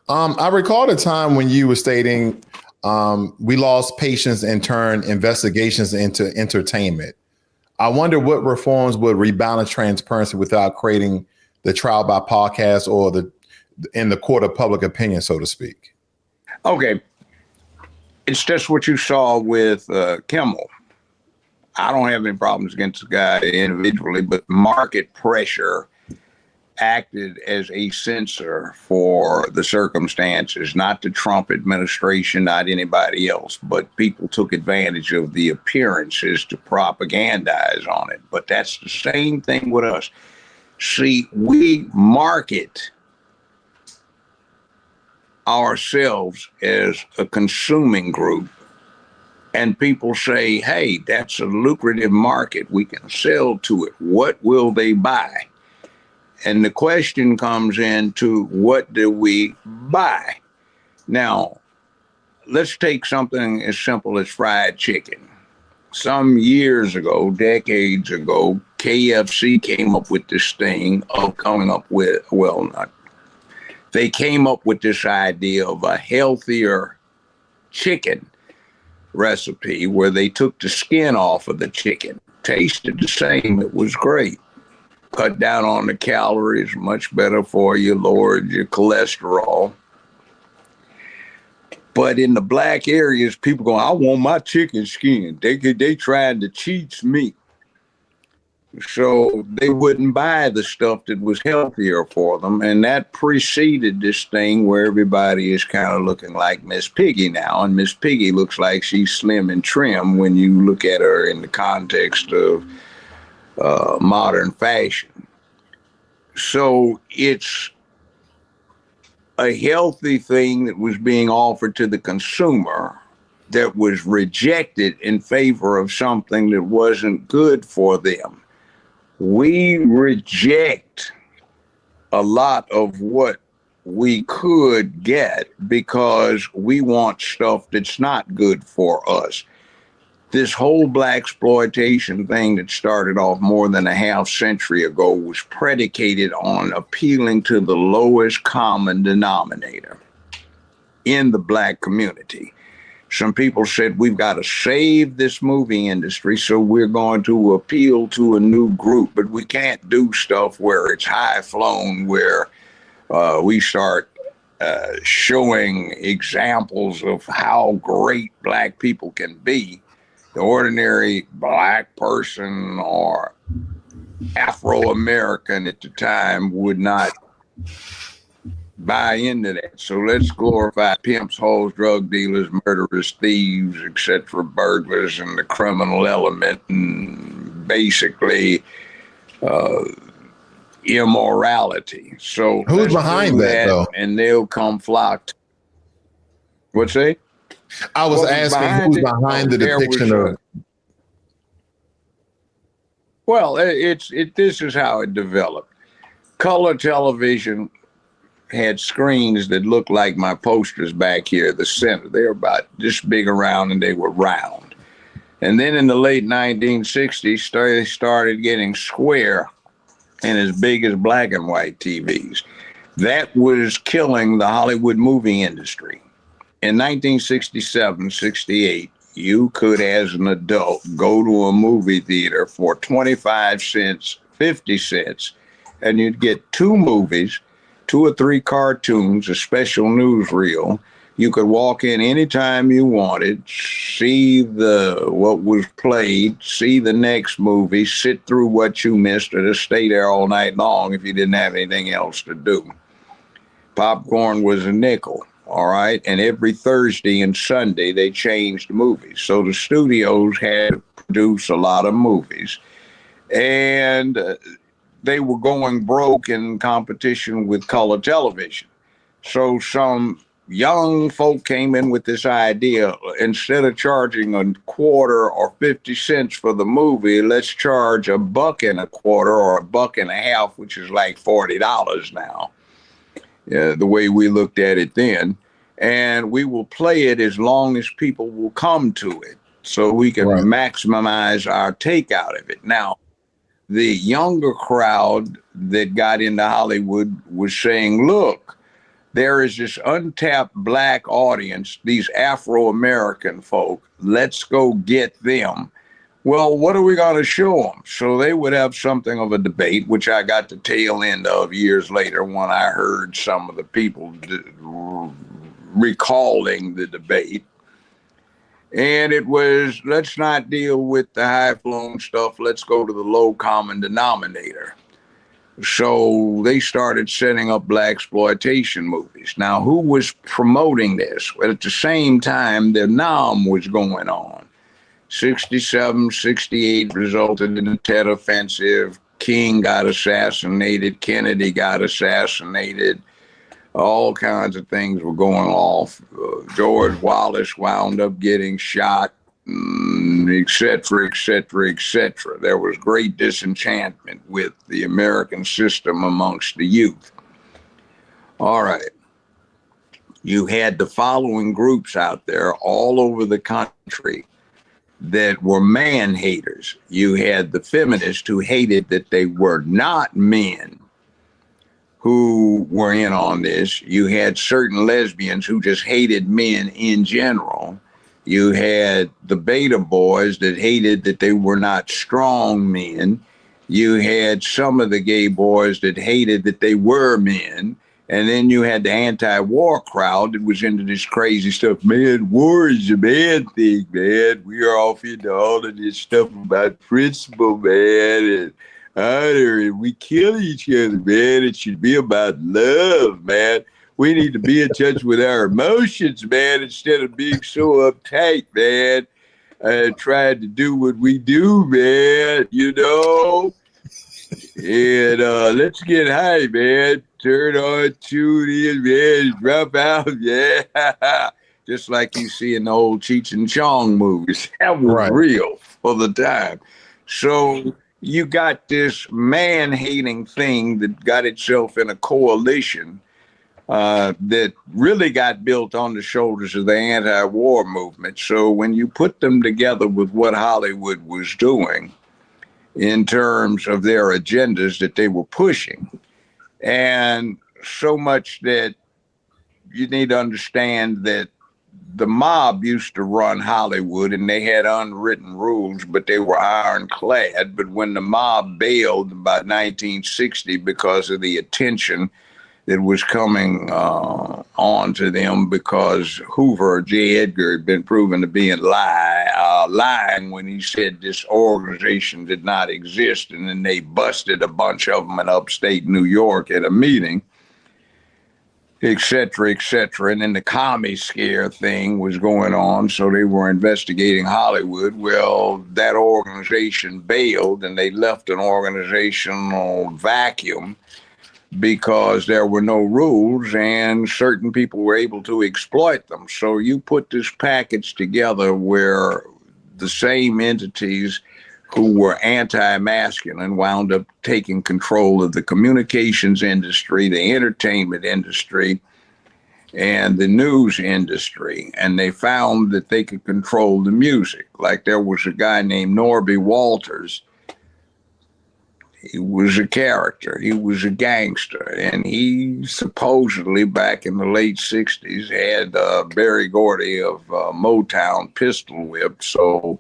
I recall the time when you were stating we lost patience and turned investigations into entertainment. I wonder what reforms would rebalance transparency without creating the trial by podcast or the in the court of public opinion, so to speak. Okay, it's just what you saw with Kimmel. I don't have any problems against the guy individually, but market pressure acted as a censor for the circumstances, not the Trump administration, not anybody else, but people took advantage of the appearances to propagandize on it. But that's the same thing with us. See, we market ourselves as a consuming group, and people say, hey, that's a lucrative market. We can sell to it. What will they buy? And the question comes into, what do we buy? Now, let's take something as simple as fried chicken. Some years ago, decades ago, KFC came up with this thing of coming up with, well, not, they came up with this idea of a healthier chicken recipe where they took the skin off of the chicken. Tasted the same. It was great. Cut down on the calories, much better for you, lowered your cholesterol. But in the black areas, people go, I want my chicken skin. They trying to cheat me. So they wouldn't buy the stuff that was healthier for them. And that preceded this thing where everybody is kind of looking like Miss Piggy now. And Miss Piggy looks like she's slim and trim when you look at her in the context of modern fashion. So it's a healthy thing that was being offered to the consumer that was rejected in favor of something that wasn't good for them. We reject a lot of what we could get because we want stuff that's not good for us. This whole blaxploitation thing that started off more than a half century ago was predicated on appealing to the lowest common denominator in the black community. Some people said, we've got to save this movie industry, so we're going to appeal to a new group, but we can't do stuff where it's high flown, where we start showing examples of how great black people can be. The ordinary black person or Afro-American at the time would not buy into that. So let's glorify pimps, hoes, drug dealers, murderers, thieves, etc., burglars, and the criminal element, and basically immorality. So who's behind that though? And they'll come flock. What's that? I was asking who's behind the depiction of. Well, this is how it developed. Color television had screens that looked like my posters back here at the center. They were about this big around and they were round. And then in the late 1960s, they started getting square and as big as black and white TVs. That was killing the Hollywood movie industry. In 1967, 68, you could, as an adult, go to a movie theater for 25 cents, 50 cents, and you'd get two movies, 2 or 3 cartoons, a special newsreel. You could walk in anytime you wanted, see what was played, see the next movie, sit through what you missed, or just stay there all night long if you didn't have anything else to do. Popcorn was a nickel. All right. And every Thursday and Sunday, they changed movies. So the studios had to produce a lot of movies. And they were going broke in competition with color television. So some young folk came in with this idea, instead of charging a quarter or 50 cents for the movie, let's charge $1.25 or $1.50, which is like $40 now. The way we looked at it then, and we will play it as long as people will come to it so we can maximize our take out of it. Now, the younger crowd that got into Hollywood was saying, look, there is this untapped black audience, these Afro-American folk. Let's go get them. Well, what are we going to show them? So they would have something of a debate, which I got the tail end of years later when I heard some of the people recalling the debate. And it was, let's not deal with the high-flown stuff. Let's go to the low common denominator. So they started setting up blaxploitation movies. Now, who was promoting this? Well, at the same time, the NAM was going on. 67, 68 resulted in the Tet Offensive. King got assassinated. Kennedy got assassinated. All kinds of things were going off. George Wallace wound up getting shot, et cetera, et cetera, et cetera. There was great disenchantment with the American system amongst the youth. All right. You had the following groups out there all over the country that were man haters. You had the feminists who hated that they were not men who were in on this. You had certain lesbians who just hated men in general. You had the beta boys that hated that they were not strong men. You had some of the gay boys that hated that they were men. And then you had the anti-war crowd that was into this crazy stuff. Man, war is a bad thing, man. We are off into all of this stuff about principle, man, and honor, and we kill each other, man. It should be about love, man. We need to be in touch with our emotions, man, instead of being so uptight, man. Trying to do what we do, man, you know? And let's get high, man. Turn on, tune in, man. Drop out, yeah. Just like you see in the old Cheech and Chong movies. That was real for the time. So you got this man-hating thing that got itself in a coalition that really got built on the shoulders of the anti-war movement. So when you put them together with what Hollywood was doing in terms of their agendas that they were pushing, and so much that you need to understand that the mob used to run Hollywood and they had unwritten rules, but they were ironclad. But when the mob bailed about 1960 because of the attention that was coming on to them, because Hoover, J. Edgar, had been proven to be lying when he said this organization did not exist. And then they busted a bunch of them in upstate New York at a meeting, et cetera, et cetera. And then the commie scare thing was going on. So they were investigating Hollywood. Well, that organization bailed and they left an organizational vacuum because there were no rules and certain people were able to exploit them. So you put this package together where the same entities who were anti-masculine wound up taking control of the communications industry, the entertainment industry, and the news industry. And they found that they could control the music. Like there was a guy named Norby Walters. He was a character. He was a gangster. And he supposedly, back in the late 60s, had Berry Gordy of Motown pistol whipped. So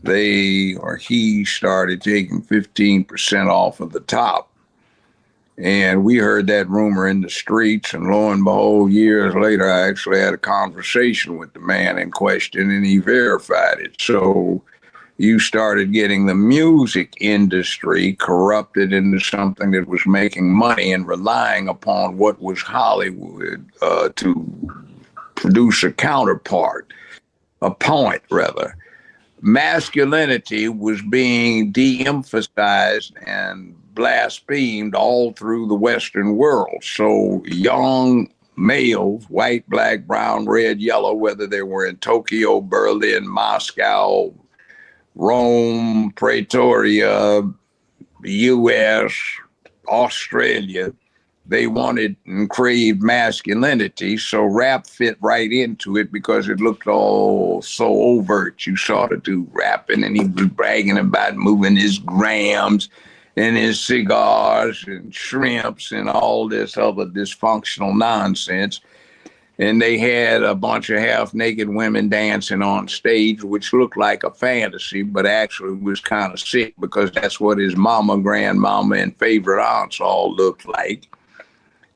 he started taking 15% off of the top. And we heard that rumor in the streets. And lo and behold, years later, I actually had a conversation with the man in question, and he verified it. So you started getting the music industry corrupted into something that was making money and relying upon what was Hollywood to produce a counterpart, a point rather. Masculinity was being de-emphasized and blasphemed all through the Western world. So young males, white, black, brown, red, yellow, whether they were in Tokyo, Berlin, Moscow, Rome, Pretoria, the U.S., Australia, they wanted and craved masculinity. So rap fit right into it because it looked all so overt. You saw the dude rapping and he was bragging about moving his grams and his cigars and shrimps and all this other dysfunctional nonsense. And they had a bunch of half-naked women dancing on stage, which looked like a fantasy, but actually was kind of sick because that's what his mama, grandmama, and favorite aunts all looked like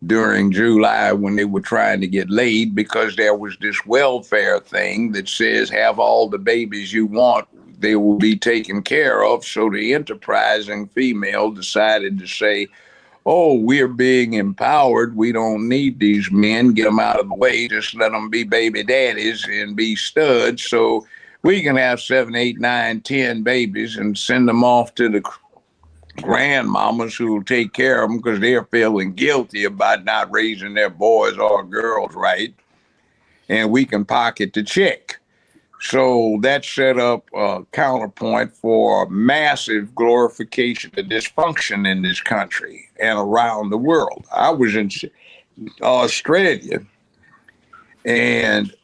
during July when they were trying to get laid, because there was this welfare thing that says have all the babies you want, they will be taken care of. So the enterprising female decided to say, oh, we're being empowered. We don't need these men. Get them out of the way. Just let them be baby daddies and be studs. So we can have 7, 8, 9, 10 babies and send them off to the grandmamas who will take care of them because they're feeling guilty about not raising their boys or girls right. And we can pocket the check. So that set up a counterpoint for massive glorification of dysfunction in this country and around the world. I was in Australia, and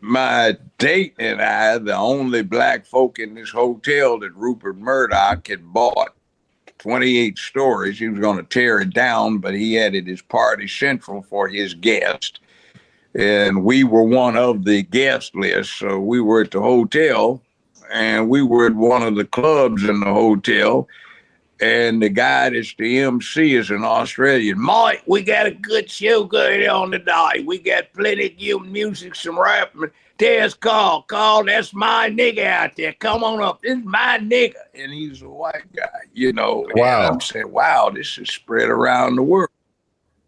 my date and I, the only black folk in this hotel that Rupert Murdoch had bought 28 stories. He was going to tear it down, but he had it as party central for his guest. And we were one of the guest list. So we were at the hotel, and we were at one of the clubs in the hotel. And the guy that's the MC is an Australian. Mike, we got a good show going on tonight. We got plenty of good music, some rap. There's Carl, that's my nigga out there. Come on up. This is my nigga. And he's a white guy, you know. Wow. And I'm saying, wow, this is spread around the world.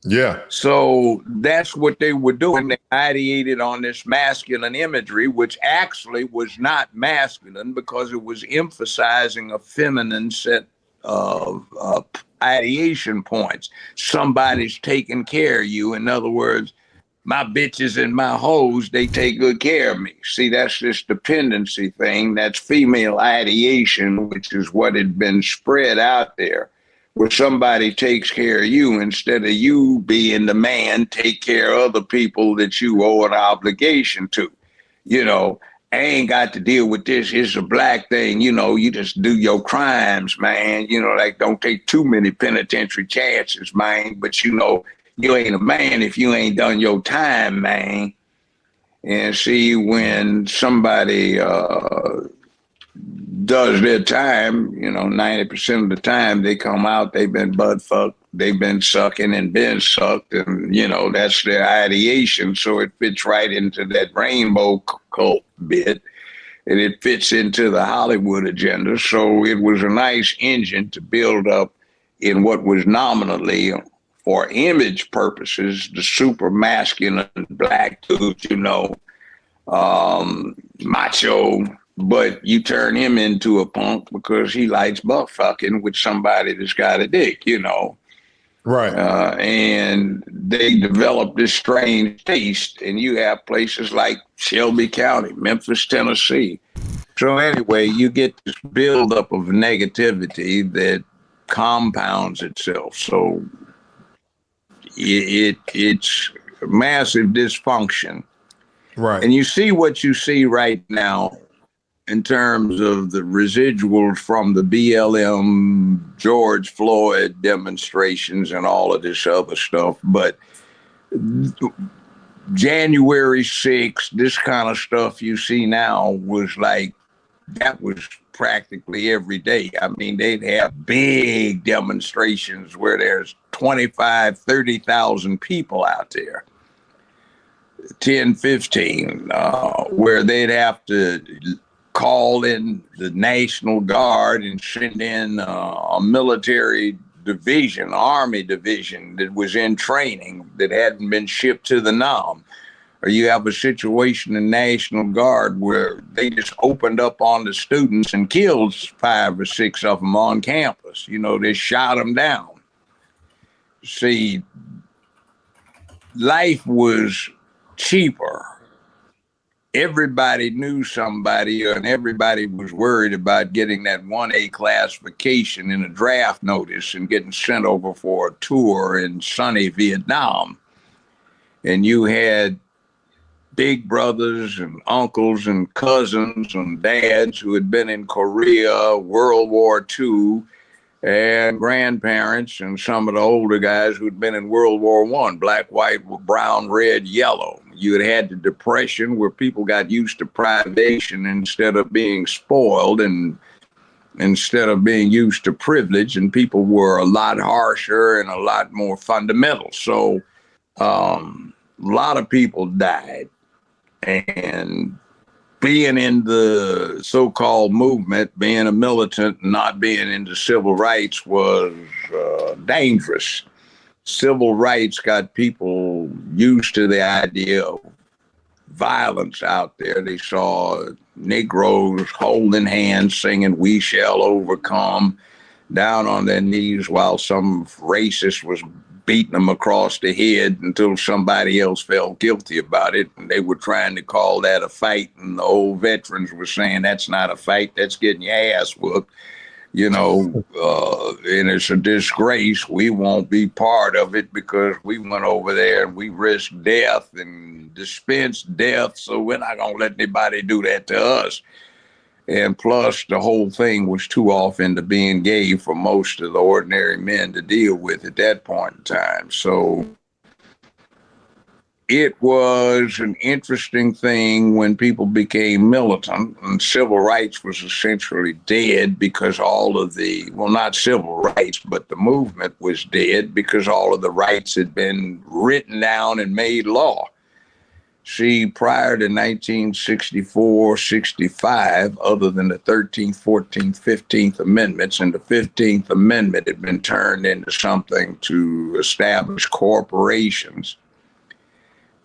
Yeah. So that's what they were doing. They ideated on this masculine imagery, which actually was not masculine because it was emphasizing a feminine set of ideation points. Somebody's taking care of you. In other words, my bitches and my hoes, they take good care of me. See, that's this dependency thing. That's female ideation, which is what had been spread out there, where somebody takes care of you instead of you being the man, take care of other people that you owe an obligation to. You know, I ain't got to deal with this. It's a black thing. You know, you just do your crimes, man. You know, like don't take too many penitentiary chances, man. But, you know, you ain't a man if you ain't done your time, man. And see, when somebody does their time, you know, 90% of the time they come out, they've been butt fucked, they've been sucking and been sucked, and, you know, that's their ideation. So it fits right into that rainbow cult bit, and it fits into the Hollywood agenda. So it was a nice engine to build up in what was nominally, for image purposes, the super masculine black dude, you know, macho. But you turn him into a punk because he likes butt fucking with somebody that's got a dick, you know. Right. And they developed this strange taste. And you have places like Shelby County, Memphis, Tennessee. So anyway, you get this buildup of negativity that compounds itself. So it's massive dysfunction. Right. And you see what you see right now in terms of the residuals from the BLM, George Floyd demonstrations and all of this other stuff. But January 6th, this kind of stuff you see now was like, that was practically every day. I mean, they'd have big demonstrations where there's 25, 30,000 people out there, 10, 15, where they'd have to call in the National Guard and send in a military division, Army division that was in training that hadn't been shipped to the NAM. Or you have a situation in National Guard where they just opened up on the students and killed 5 or 6 of them on campus. You know, they shot them down. See, life was cheaper. Everybody knew somebody, and everybody was worried about getting that 1A classification in a draft notice and getting sent over for a tour in sunny Vietnam. And you had big brothers and uncles and cousins and dads who had been in Korea, World War II, and grandparents and some of the older guys who'd been in World War I, black, white, brown, red, yellow. You had had the Depression where people got used to privation instead of being spoiled, and instead of being used to privilege, and people were a lot harsher and a lot more fundamental. So a lot of people died, and being in the so-called movement, being a militant, not being into civil rights was dangerous. Civil rights got people used to the idea of violence out there. They saw Negroes holding hands, singing "We Shall Overcome," down on their knees while some racist was beating them across the head until somebody else felt guilty about it. And they were trying to call that a fight. And the old veterans were saying, that's not a fight, that's getting your ass whooped. You know, and it's a disgrace. We won't be part of it because we went over there and we risked death and dispensed death. So we're not going to let anybody do that to us. And plus, the whole thing was too off into being gay for most of the ordinary men to deal with at that point in time. So it was an interesting thing when people became militant, and civil rights was essentially dead because all of the, well, not civil rights, but the movement was dead because all of the rights had been written down and made law. See, prior to 1964, 65, other than the 13th, 14th, 15th Amendments, and the 15th Amendment had been turned into something to establish corporations,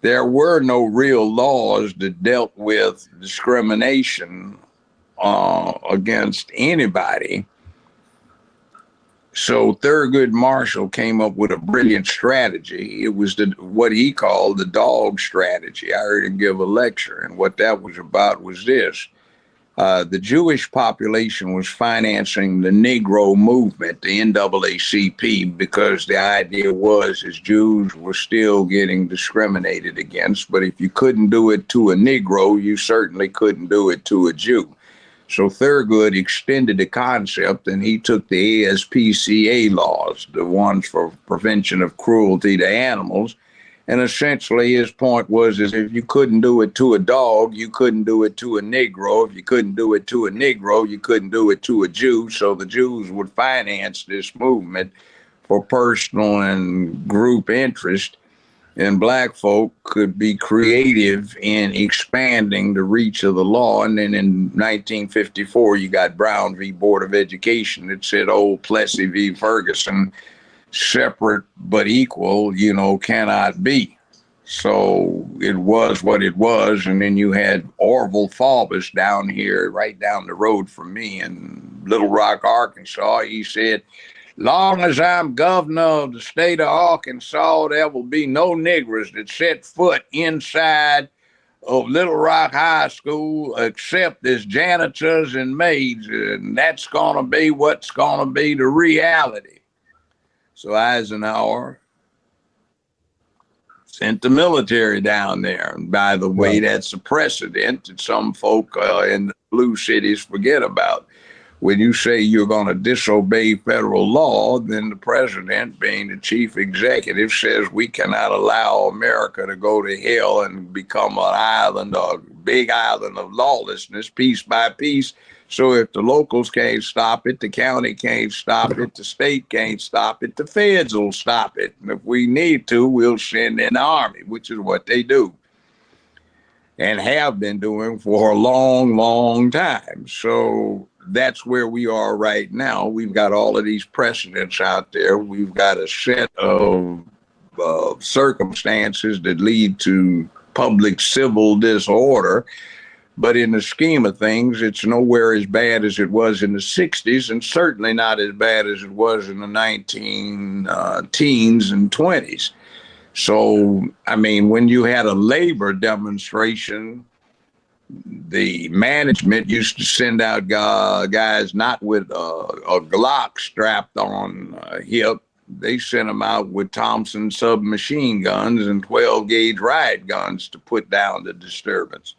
there were no real laws that dealt with discrimination against anybody. So Thurgood Marshall came up with a brilliant strategy. It was what he called the dog strategy. I heard him give a lecture, and what that was about was this. The Jewish population was financing the Negro movement, the NAACP, because the idea was as Jews were still getting discriminated against, but if you couldn't do it to a Negro, you certainly couldn't do it to a Jew. So Thurgood extended the concept, and he took the ASPCA laws, the ones for prevention of cruelty to animals. And essentially his point was is if you couldn't do it to a dog, you couldn't do it to a Negro. If you couldn't do it to a Negro, you couldn't do it to a Jew. So the Jews would finance this movement for personal and group interest. And black folk could be creative in expanding the reach of the law. And then in 1954, you got Brown v. Board of Education that said, old Plessy v. Ferguson, separate but equal, you know, cannot be. So it was what it was. And then you had Orville Faubus down here, right down the road from me in Little Rock, Arkansas. He said, long as I'm governor of the state of Arkansas, there will be no niggers that set foot inside of Little Rock High School except as janitors and maids. And that's going to be what's going to be the reality. So Eisenhower sent the military down there. And by the way, that's a precedent that some folk in the blue cities forget about. When you say you're going to disobey federal law, then the president, being the chief executive, says we cannot allow America to go to hell and become an island, a big island of lawlessness, piece by piece. So if the locals can't stop it, the county can't stop it, the state can't stop it, the feds will stop it. And if we need to, we'll send in the army, which is what they do and have been doing for a long, long time. So that's where we are right now. We've got all of these precedents out there. We've got a set of circumstances that lead to public civil disorder. But in the scheme of things, it's nowhere as bad as it was in the 60s, and certainly not as bad as it was in the 19 teens and 20s. So, I mean, when you had a labor demonstration, the management used to send out guys not with a Glock strapped on hip. They sent them out with Thompson submachine guns and 12-gauge riot guns to put down the disturbance.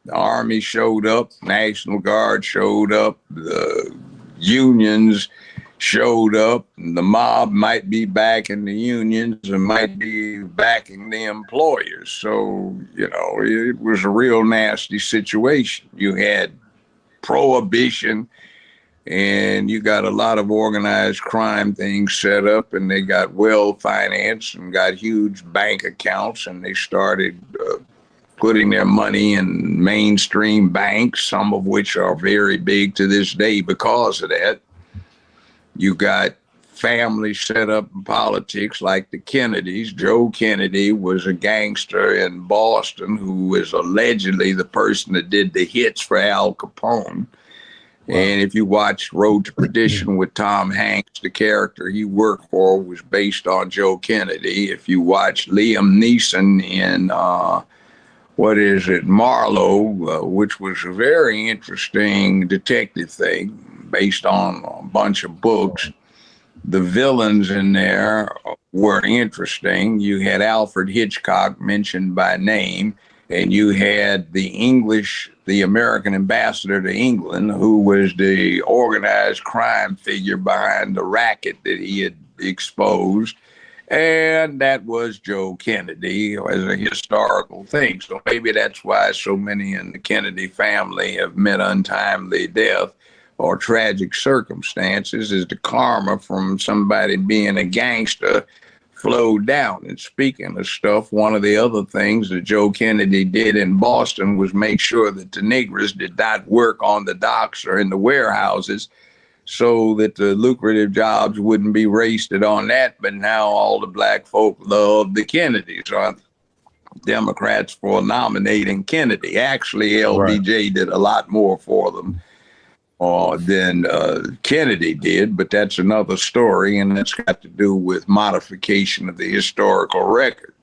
The Army showed up, National Guard showed up, the unions showed up, and the mob might be backing the unions and might be backing the employers. So, it was a real nasty situation. You had prohibition, and you got a lot of organized crime things set up, and they got well financed and got huge bank accounts, and they started putting their money in mainstream banks, some of which are very big to this day because of that. You got families set up in politics like the Kennedys. Joe Kennedy was a gangster in Boston who was allegedly the person that did the hits for Al Capone. Wow. And if you watch Road to Perdition with Tom Hanks, the character he worked for was based on Joe Kennedy. If you watch Liam Neeson in Marlowe, which was a very interesting detective thing based on a bunch of books. The villains in there were interesting. You had Alfred Hitchcock mentioned by name, and you had the American ambassador to England, who was the organized crime figure behind the racket that he had exposed. And that was Joe Kennedy as a historical thing. So maybe that's why so many in the Kennedy family have met untimely death or tragic circumstances, is the karma from somebody being a gangster flowed down. And speaking of stuff, one of the other things that Joe Kennedy did in Boston was make sure that the niggers did not work on the docks or in the warehouses, so that the lucrative jobs wouldn't be wasted on that. But now all the black folk love the Kennedys. So Democrats for nominating Kennedy. Actually, LBJ did a lot more for them than Kennedy did, but that's another story, and that's got to do with modification of the historical record.